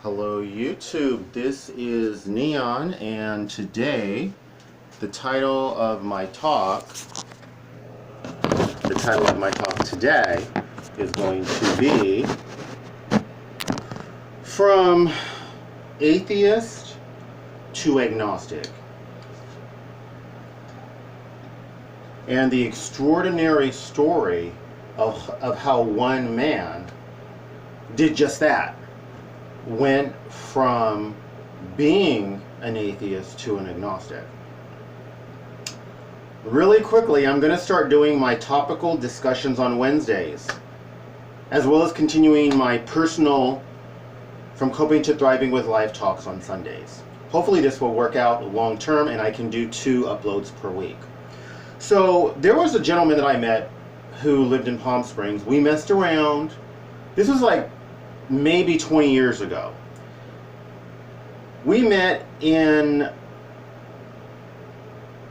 Hello YouTube, this is Neon, and today the title of my talk today is going to be From Atheist to Agnostic, and the extraordinary story of how one man did just that. Went from being an atheist to an agnostic. Really quickly, I'm going to start doing my topical discussions on Wednesdays, as well as continuing my personal From Coping to Thriving with Life talks on Sundays. Hopefully this will work out long term and I can do 2 uploads per week. So there was a gentleman that I met who lived in Palm Springs. We messed around. This was like maybe 20 years ago. We met in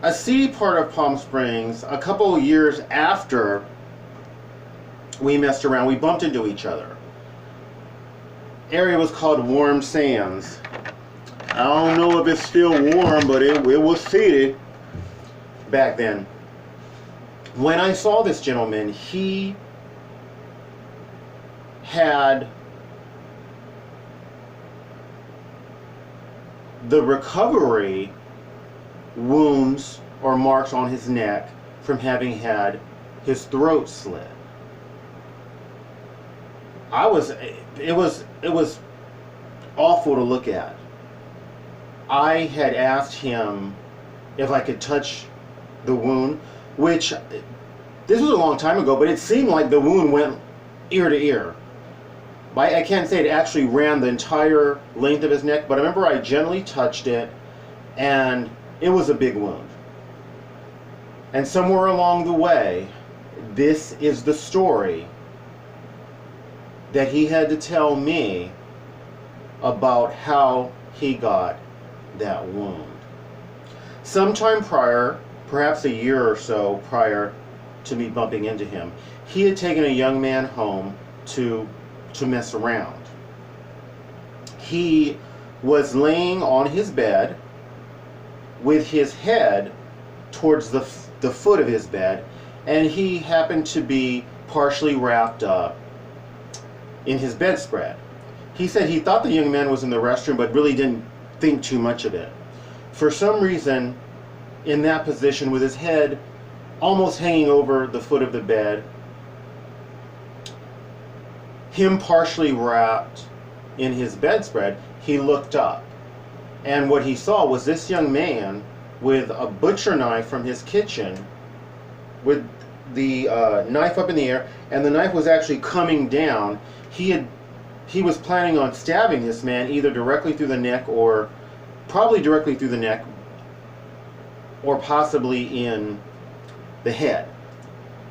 a seedy part of Palm Springs. A couple of years after we messed around, we bumped into each other. Area was called Warm Sands. I don't know if it's still warm, but it was seedy back then. When I saw this gentleman, he had the recovery wounds or marks on his neck from having had his throat slit. It was awful to look at. I had asked him if I could touch the wound, which this was a long time ago, but it seemed like the wound went ear to ear. I can't say it actually ran the entire length of his neck, but I remember I gently touched it, and it was a big wound. And somewhere along the way, this is the story that he had to tell me about how he got that wound. Sometime prior, perhaps a year or so prior to me bumping into him, he had taken a young man home to mess around. He was laying on his bed with his head towards the foot of his bed, and he happened to be partially wrapped up in his bedspread. He said he thought the young man was in the restroom, but really didn't think too much of it. For some reason, in that position with his head almost hanging over the foot of the bed, him partially wrapped in his bedspread, he looked up, and what he saw was this young man with a butcher knife from his kitchen, with the knife up in the air, and the knife was actually coming down. He was planning on stabbing this man either directly through the neck, or probably directly through the neck, or possibly in the head.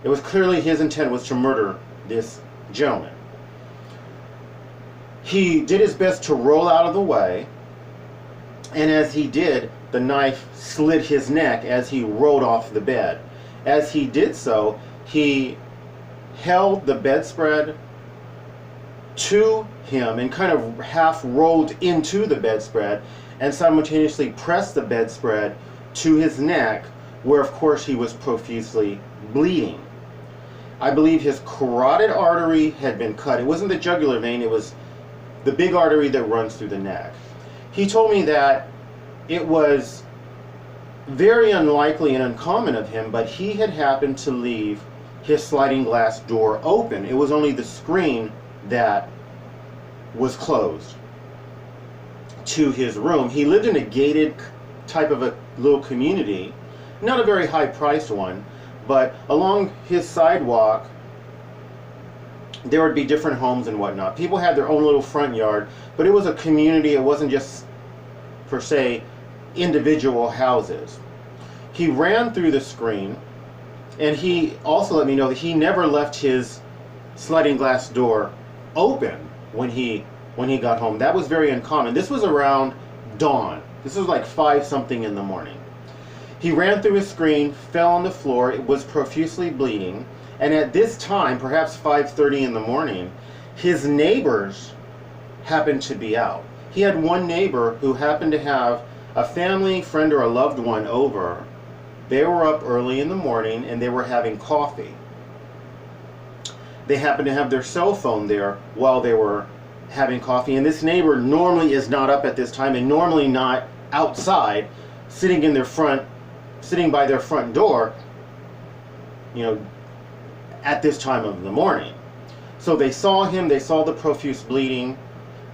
It was clearly his intent was to murder this gentleman. He did his best to roll out of the way, and as he did, the knife slit his neck as he rolled off the bed. As he did so, he held the bedspread to him and kind of half rolled into the bedspread, and simultaneously pressed the bedspread to his neck, where of course he was profusely bleeding. I believe his carotid artery had been cut. It wasn't the jugular vein, it was the big artery that runs through the neck. He told me that it was very unlikely and uncommon of him, but he had happened to leave his sliding glass door open. It was only the screen that was closed to his room. He lived in a gated type of a little community, not a very high priced one, but along his sidewalk there would be different homes and whatnot. People had their own little front yard, but it was a community. It wasn't just, per se, individual houses. He ran through the screen, and he also let me know that he never left his sliding glass door open when he got home. That was very uncommon. This was around dawn. This was like 5 something in the morning. He ran through his screen, fell on the floor, it was profusely bleeding, and at this time, perhaps 5:30 in the morning, his neighbors happened to be out. He had one neighbor who happened to have a family, friend, or a loved one over. They were up early in the morning and they were having coffee. They happened to have their cell phone there while they were having coffee, and this neighbor normally is not up at this time and normally not outside, sitting by their front door, at this time of the morning. So they saw him, they saw the profuse bleeding.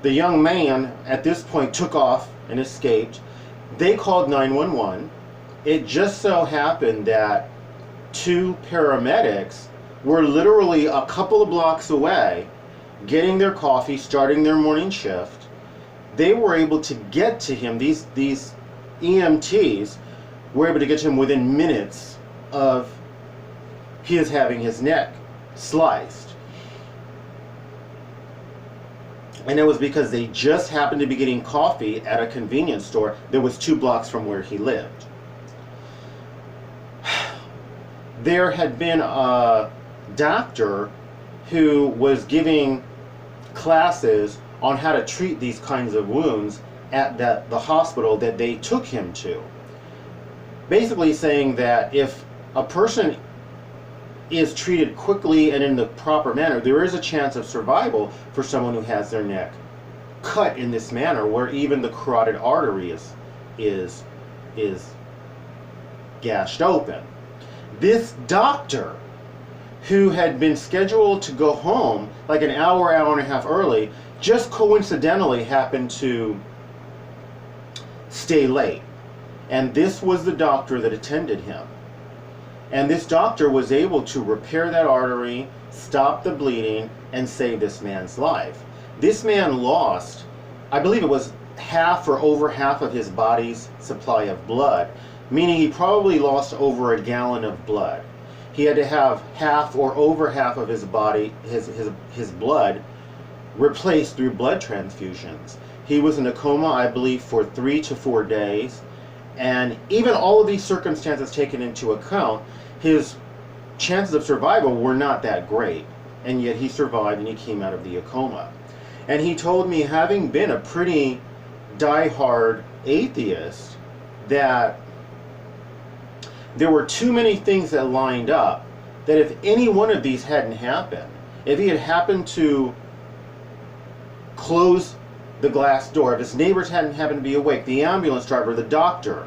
The young man at this point took off and escaped. They called 911. It just so happened that 2 paramedics were literally a couple of blocks away, getting their coffee, starting their morning shift. They were able to get to him. These EMTs were able to get to him within minutes of his having his neck sliced. And it was because they just happened to be getting coffee at a convenience store that was 2 blocks from where he lived. There had been a doctor who was giving classes on how to treat these kinds of wounds at the hospital that they took him to. Basically saying that if a person is treated quickly and in the proper manner, there is a chance of survival for someone who has their neck cut in this manner, where even the carotid artery is gashed open. This doctor, who had been scheduled to go home like an hour and a half early, just coincidentally happened to stay late. And this was the doctor that attended him. And this doctor was able to repair that artery, stop the bleeding, and save this man's life. This man lost, I believe it was half or over half of his body's supply of blood, meaning he probably lost over 1 gallon of blood. He had to have half or over half of his body, his blood, replaced through blood transfusions. He was in a coma, I believe, for 3 to 4 days. And even all of these circumstances taken into account, his chances of survival were not that great. And yet he survived and he came out of the coma. And he told me, having been a pretty die-hard atheist, that there were too many things that lined up, that if any one of these hadn't happened, if he had happened to close the glass door, if his neighbors hadn't happened to be awake, the ambulance driver, the doctor,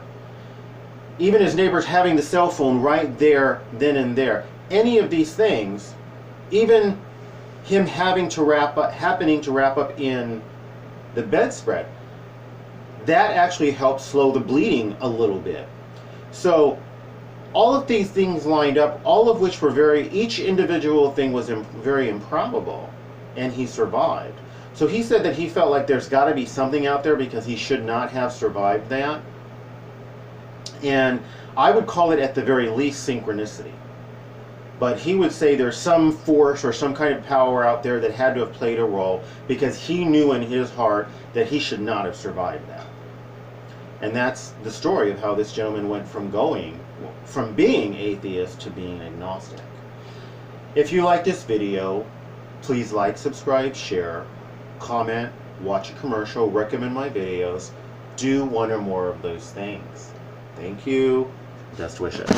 even his neighbors having the cell phone right there, then and there, any of these things, even him happening to wrap up in the bedspread, that actually helped slow the bleeding a little bit. So all of these things lined up, all of which were each individual thing was very improbable, and he survived. So he said that he felt like there's got to be something out there, because he should not have survived that. And I would call it at the very least synchronicity. But he would say there's some force or some kind of power out there that had to have played a role, because he knew in his heart that he should not have survived that. And that's the story of how this gentleman went from being atheist to being agnostic. If you like this video, please like, subscribe, share, comment, watch a commercial, recommend my videos. Do one or more of those things. Thank you. Best wishes.